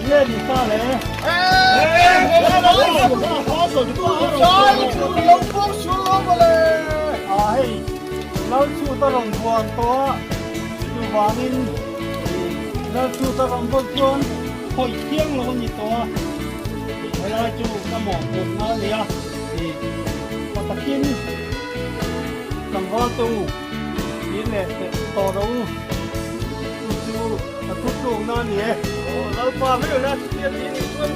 lên thì sao đấy ai lâu chú ta lòng buồn to chú vàng in lâu chú ta lòng buồn buồn hồi thiêng là con gì to bây giờ chú ta mỏ cùng nó gì à thì có tập kinh cầm vào tù đi nè to đâu chú ta thuốc dùng nó gì lâu qua mới được ra tiền đi luôn.